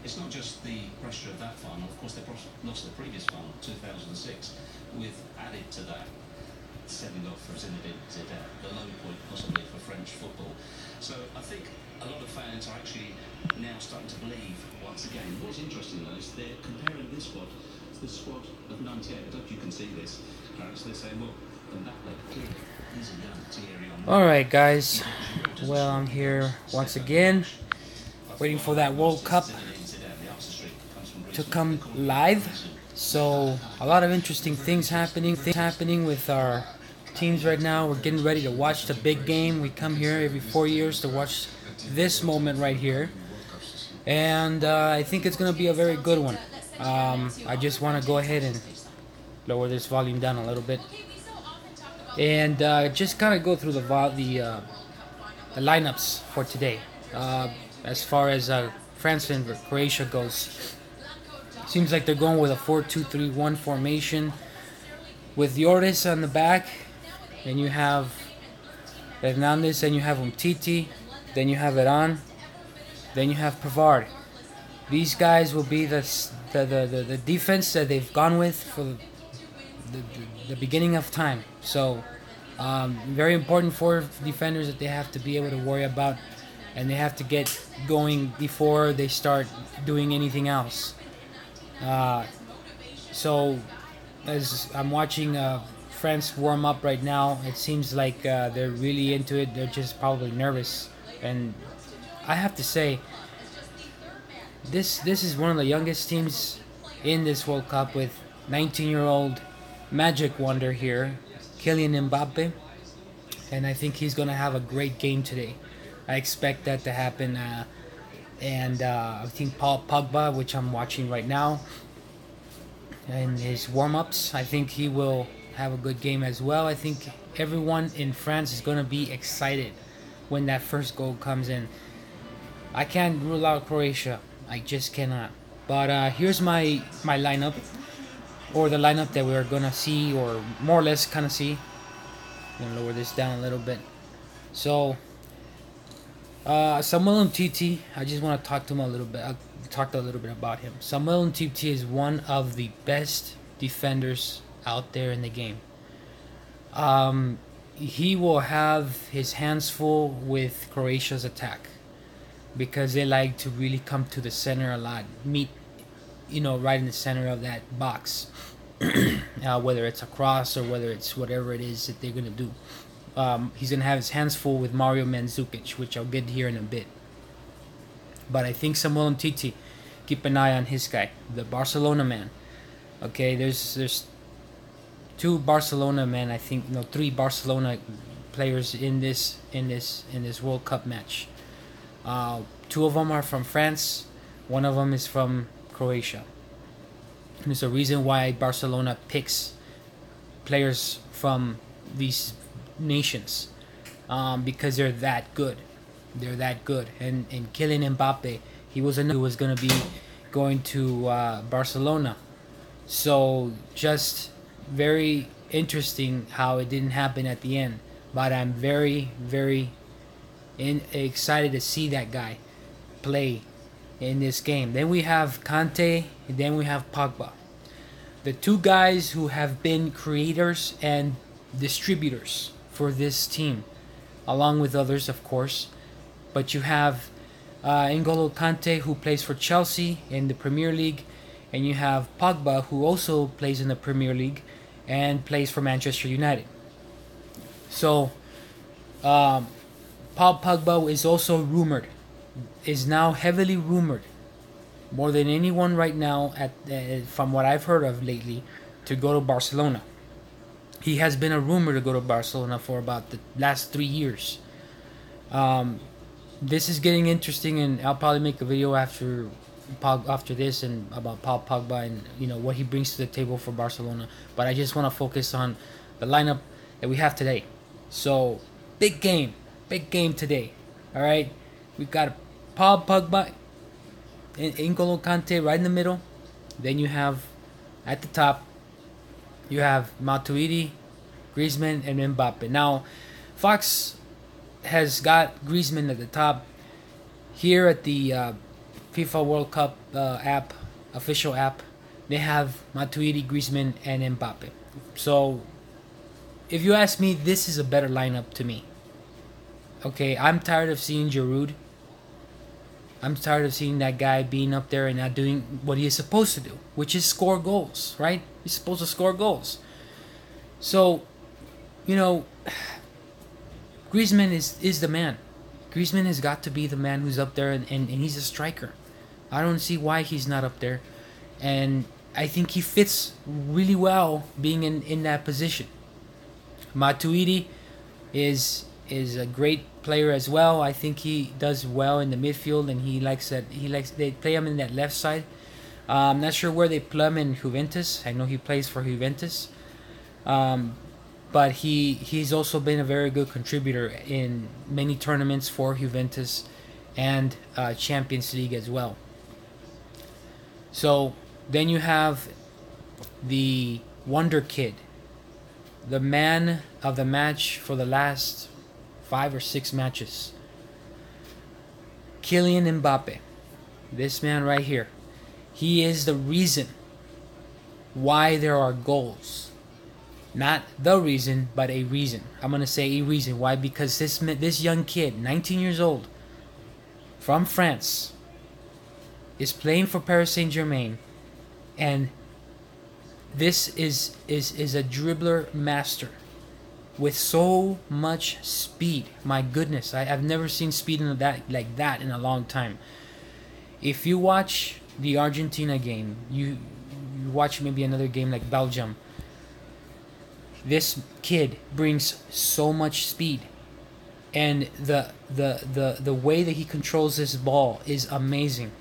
it's not just the pressure of that final. Of course, they lost the previous final, 2006, with added to that sending off for Zinedine Zidane, the low point possibly for French football. So I think a lot of fans are actually now starting to believe once again. What's interesting though is they're comparing this squad to the squad of '98. I hope you can see this. Perhaps they're saying, well, Mbappe clearly is a young Thierry Henry. All right, guys. Well, I'm here once again, waiting for that World Cup to come live. So a lot of interesting things happening with our teams right now. We're getting ready to watch the big game. We come here every 4 years to watch this moment right here, and I think it's gonna be a very good one. I just want to go ahead and lower this volume down a little bit, and just kind of go through the lineups for today. As far as France and Croatia goes, seems like they're going with a 4-2-3-1 formation with Lloris on the back. Then you have Hernandez, then you have Umtiti, then you have Iran, then you have Pavard. These guys will be the defense that they've gone with for the beginning of time. So very important for defenders that they have to be able to worry about, and they have to get going before they start doing anything else. So as I'm watching France warm up right now, it seems like they're really into it. They're just probably nervous, and I have to say, this is one of the youngest teams in this World Cup, with 19-year-old magic wonder here, Kylian Mbappe, and I think he's gonna have a great game today. I expect that to happen, and I think Paul Pogba, which I'm watching right now, and his warm-ups, I think he will have a good game as well. I think everyone in France is gonna be excited when that first goal comes in. I can't rule out Croatia. I just cannot. But here's my lineup, or the lineup that we're gonna see, or more or less kind of see. I'm gonna lower this down a little bit. So Samuel Umtiti, I just want to talk to him a little bit. I talked a little bit about him. Samuel Umtiti is one of the best defenders out there in the game. He will have his hands full with Croatia's attack, because they like to really come to the center a lot, meet, right in the center of that box, whether it's a cross or whether it's whatever it is that they're gonna do. He's gonna have his hands full with Mario Mandzukic, which I'll get here in a bit. But I think Samuel Umtiti, keep an eye on his guy, the Barcelona man. Okay, there's two Barcelona men. I think three Barcelona players in this World Cup match. Two of them are from France. One of them is from Croatia. And there's a reason why Barcelona picks players from these nations, because they're that good. They're that good. And Kylian Mbappe, he was who was going to be going to Barcelona. So just very interesting how it didn't happen at the end. But I'm very, very excited to see that guy play in this game. Then we have Kante, and then we have Pogba. The two guys who have been creators and distributors for this team, along with others, of course. But you have N'Golo Kante, who plays for Chelsea in the Premier League, and you have Pogba, who also plays in the Premier League and plays for Manchester United. So Paul Pogba is also is now heavily rumored, more than anyone right now, from what I've heard of lately, to go to Barcelona. He has been a rumor to go to Barcelona for about the last 3 years. This is getting interesting, and I'll probably make a video after this and about Paul Pogba and what he brings to the table for Barcelona. But I just want to focus on the lineup that we have today. So big game today. All right, we've got Paul Pogba and N'Golo Kante right in the middle. Then you have at the top, you have Matuidi, Griezmann, and Mbappe. Now, Fox has got Griezmann at the top. Here at the FIFA World Cup app, official app, they have Matuidi, Griezmann, and Mbappe. So, if you ask me, this is a better lineup to me. Okay, I'm tired of seeing Giroud. I'm tired of seeing that guy being up there and not doing what he is supposed to do, which is score goals, right? He's supposed to score goals. So, you know, Griezmann is the man. Griezmann has got to be the man who's up there, and he's a striker. I don't see why he's not up there. And I think he fits really well being in that position. Matuidi is a great player as well. I think he does well in the midfield, and they play him in that left side. I'm not sure where they play him in Juventus. I know he plays for Juventus. But he's also been a very good contributor in many tournaments for Juventus and Champions League as well. So then you have the Wonder Kid, the man of the match for the last 5 or 6 matches, Kylian Mbappe. This man right here, he is the reason why there are goals. Not the reason, but a reason. I'm going to say a reason. Why? Because this young kid, 19 years old, from France, is playing for Paris Saint-Germain, and this is a dribbler master with so much speed. My goodness, I've never seen speed like that in a long time. If you watch the Argentina game, you watch maybe another game like Belgium, this kid brings so much speed, and the way that he controls this ball is amazing.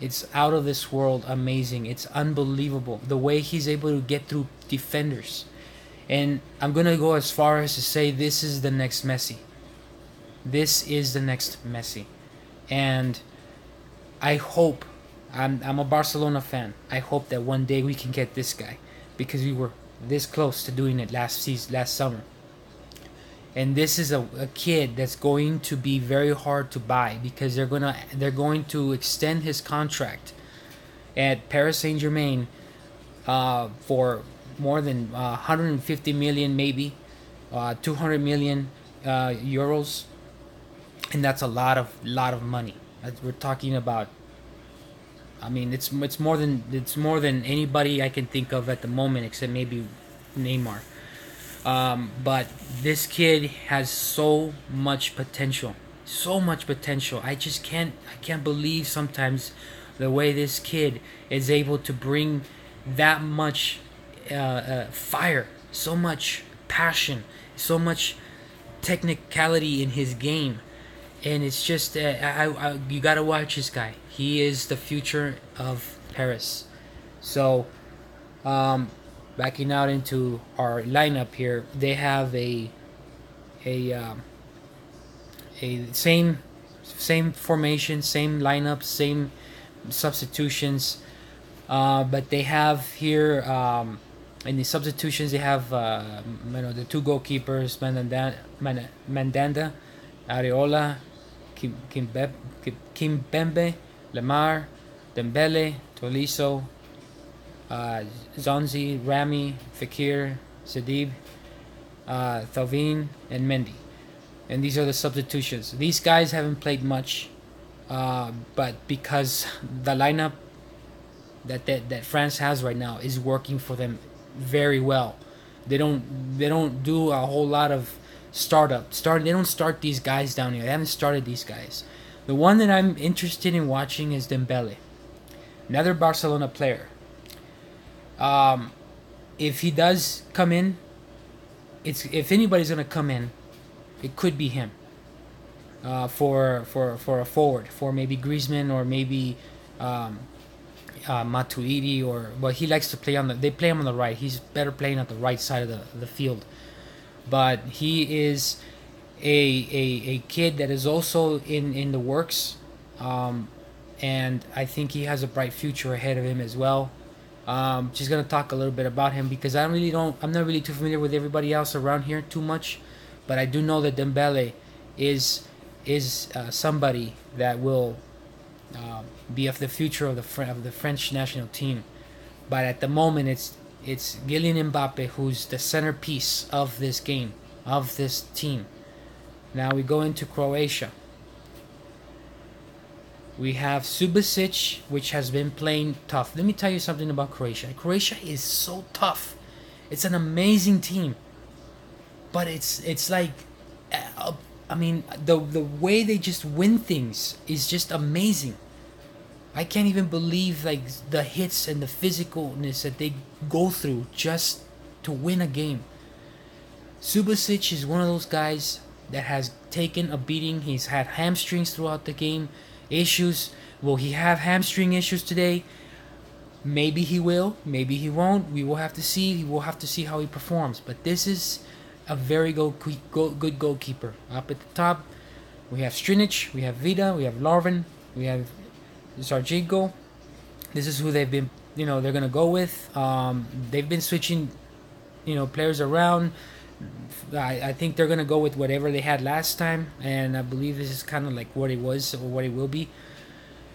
It's out of this world amazing. It's unbelievable the way he's able to get through defenders. And I'm gonna go as far as to say this is the next Messi. This is the next Messi, and I hope, I'm a Barcelona fan. I hope that one day we can get this guy, because we were this close to doing it last summer. And this is a kid that's going to be very hard to buy, because they're going to extend his contract at Paris Saint-Germain for more than 150 million, maybe 200 million euros, and that's a lot of money. We're talking about. I mean, it's more than anybody I can think of at the moment, except maybe Neymar. But this kid has so much potential, I can't believe sometimes the way this kid is able to bring that much fire, so much passion, so much technicality in his game. And it's just, you gotta watch this guy. He is the future of Paris. So, backing out into our lineup here, they have a same formation, same lineup, same substitutions. But they have here in the substitutions, they have the 2 goalkeepers, Mandanda, Areola, Kimpembe, Lemar, Dembele, Tolisso, Zonzi, Rami, Fekir, Sedib, Thauvin, and Mendy. And these are the substitutions. These guys haven't played much, but because the lineup that France has right now is working for them very well. They don't do a whole lot of they don't start these guys down here. They haven't started these guys. The one that I'm interested in watching is Dembele, another Barcelona player. If he does come in, if anybody's gonna come in, it could be him. For a forward, for maybe Griezmann or maybe Matuidi, but he likes to play they play him on the right. He's better playing at the right side of the field. But he is a kid that is also in the works, and I think he has a bright future ahead of him as well. Just gonna talk a little bit about him, because I'm not really too familiar with everybody else around here too much, but I do know that Dembele is somebody that will be of the future of the French national team. But at the moment, it's Kylian Mbappe who's the centerpiece of this game, of this team. Now we go into Croatia. We have Subasic, which has been playing tough. Let me tell you something about Croatia. Croatia is so tough. It's an amazing team, but it's like, I mean, the way they just win things is just amazing. I can't even believe like the hits and the physicalness that they go through just to win a game. Subasic is one of those guys that has taken a beating. He's had hamstrings throughout the game. Issues. Will he have hamstring issues today? Maybe he will. Maybe he won't. We will have to see. We will have to see how he performs. But this is a very good goalkeeper. Up at the top, we have Strinic, we have Vida, we have Larvin, we have Zarjigo. This is who they've been. They're gonna go with. They've been switching, players around. I think they're gonna go with whatever they had last time, and I believe this is kind of like what it was or what it will be.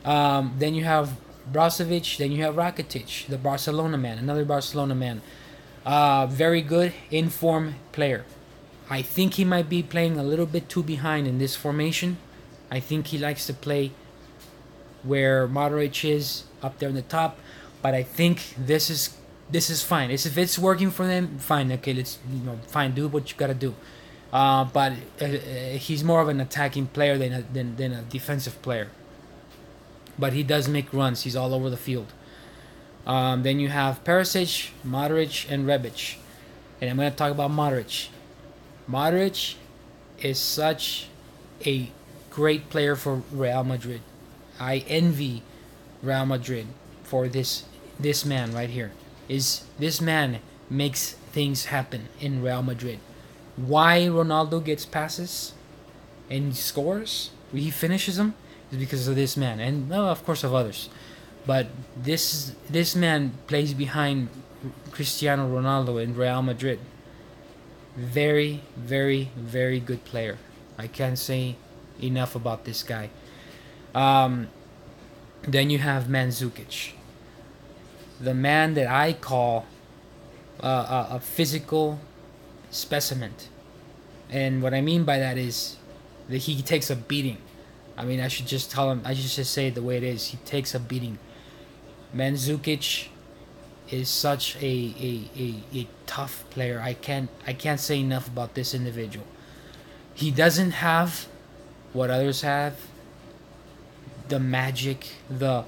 Then you have Brozovic, then you have Rakitic, the Barcelona man, another Barcelona man. Very good in-form player. I think he might be playing a little bit too behind in this formation. I think he likes to play where Modric is up there in the top, but I think this is fine. If it's working for them, fine. Okay, let's fine. Do what you gotta do. But he's more of an attacking player than a defensive player. But he does make runs. He's all over the field. Then you have Perisic, Modric, and Rebic. And I'm gonna talk about Modric. Modric is such a great player for Real Madrid. I envy Real Madrid for this man right here. This man makes things happen in Real Madrid. Why Ronaldo gets passes and scores, he finishes them, is because of this man, and of course of others. But this man plays behind Cristiano Ronaldo in Real Madrid. Very, very, very good player. I can't say enough about this guy. Then you have Mandzukic, the man that I call a physical specimen. And what I mean by that is that he takes a beating. I mean, I should just say it the way it is. He takes a beating. Mandzukic is such a tough player. I can't say enough about this individual. He doesn't have what others have. The magic, the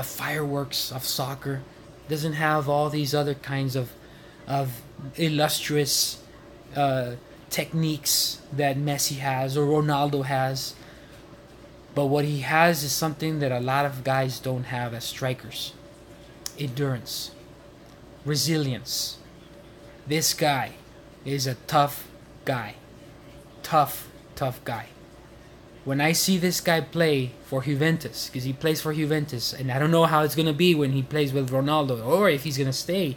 fireworks of soccer. Doesn't have all these other kinds of illustrious techniques that Messi has or Ronaldo has. But what he has is something that a lot of guys don't have as strikers. Endurance. Resilience. This guy is a tough guy. Tough guy. When I see this guy play for Juventus, because he plays for Juventus, and I don't know how it's going to be when he plays with Ronaldo, or if he's going to stay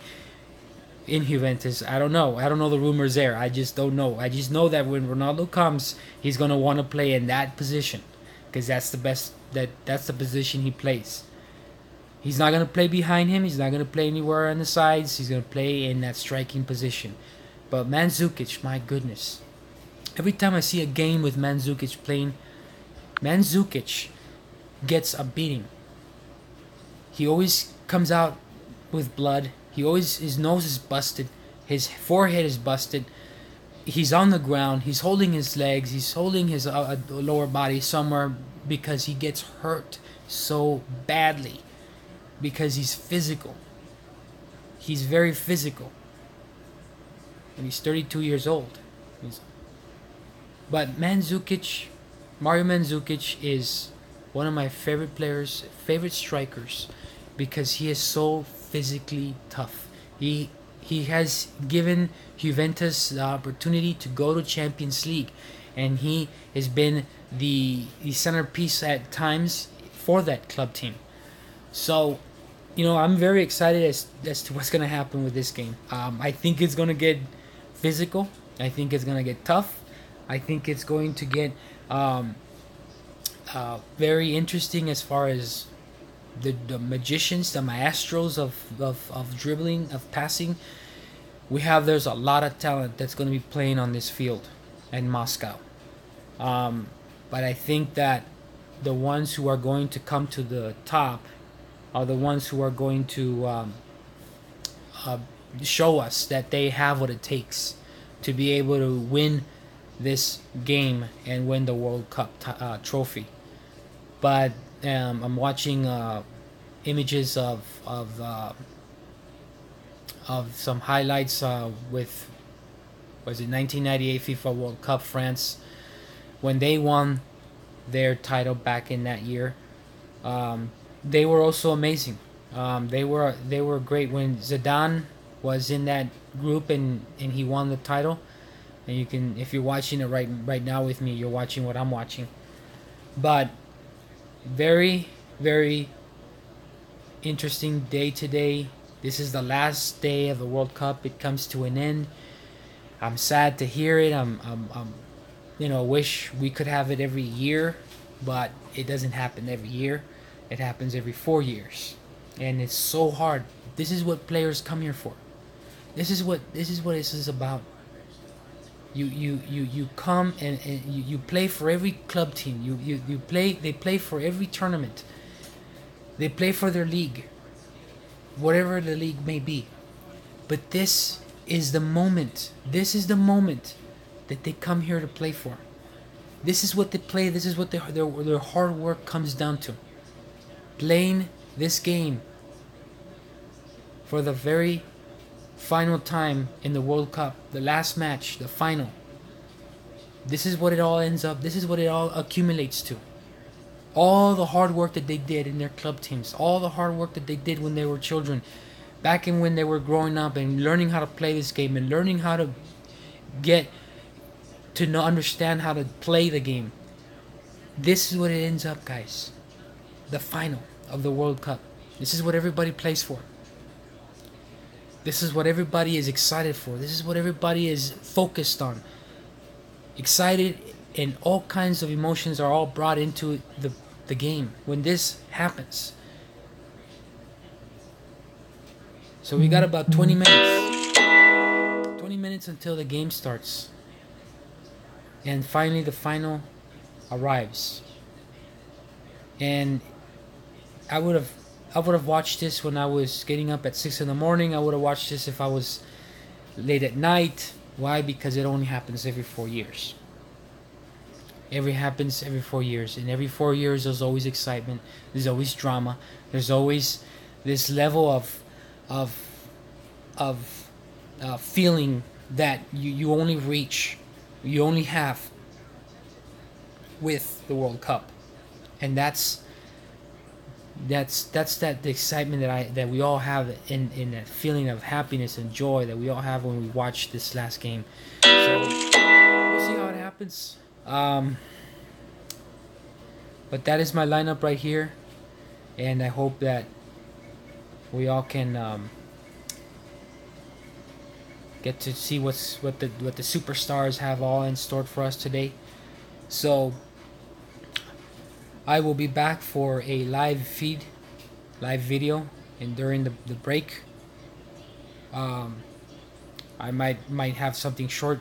in Juventus. I don't know. I don't know the rumors there. I just don't know. I just know that when Ronaldo comes, he's going to want to play in that position, because that's the best. That's the position he plays. He's not going to play behind him. He's not going to play anywhere on the sides. He's going to play in that striking position. But Mandzukic, my goodness. Every time I see a game with Mandzukic playing, Mandzukic gets a beating. He always comes out with blood. His nose is busted. His forehead is busted. He's on the ground. He's holding his legs. He's holding his lower body somewhere because he gets hurt so badly. Because he's physical. He's very physical. And he's 32 years old. But Mario Mandzukic is one of my favorite players, favorite strikers, because he is so physically tough. He has given Juventus the opportunity to go to Champions League, and he has been the centerpiece at times for that club team. So, I'm very excited as to what's going to happen with this game. I think it's going to get physical. I think it's going to get tough. I think it's going to get very interesting as far as the magicians, the maestros of dribbling, of passing. There's a lot of talent that's going to be playing on this field in Moscow. But I think that the ones who are going to come to the top are the ones who are going to show us that they have what it takes to be able to win this game and win the World Cup trophy. But I'm watching images of some highlights with, was it 1998 FIFA World Cup France, when they won their title back in that year. They were also amazing. They were great when Zidane was in that group and he won the title. And you can, if you're watching it right now with me, you're watching what I'm watching. But very, very interesting day today. This is the last day of the World Cup. It comes to an end. I'm sad to hear it. I'm wish we could have it every year, but it doesn't happen every year. It happens every 4 years, and it's so hard. This is what players come here for. This is what this is about. You come and you play for every club team. They play for every tournament. They play for their league, whatever the league may be. But this is the moment. This is the moment that they come here to play for. This is what they play. This is what their hard work comes down to. Playing this game for the very final time in the World Cup, the last match, the final. This is what it all ends up. This is what it all accumulates to. All the hard work that they did in their club teams, all the hard work that they did when they were children, back in when they were growing up and learning how to play this game and learning how to get to understand how to play the game. This is what it ends up, guys. The final of the World Cup. This is what everybody plays for. This is what everybody is excited for. This is what everybody is focused on. Excited, and all kinds of emotions are all brought into the game when this happens. So we got about 20 minutes. 20 minutes until the game starts. And finally the final arrives. And I would have watched this when I was getting up at 6 in the morning. I would have watched this if I was late at night. Why? Because it only happens every 4 years. Happens every 4 years. And every 4 years there's always excitement. There's always drama. There's always this level of feeling that you only reach, you only have with the World Cup. And that's the excitement that we all have in that feeling of happiness and joy that we all have when we watch this last game. So we'll see how it happens. But that is my lineup right here, and I hope that we all can get to see what the superstars have all in store for us today. So I will be back for a live video, and during the break, I might have something short,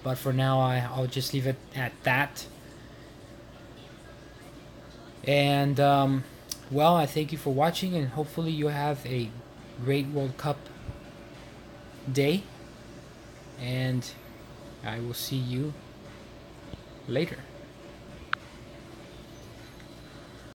but for now I'll just leave it at that. And well, I thank you for watching, and hopefully you have a great World Cup day, and I will see you later.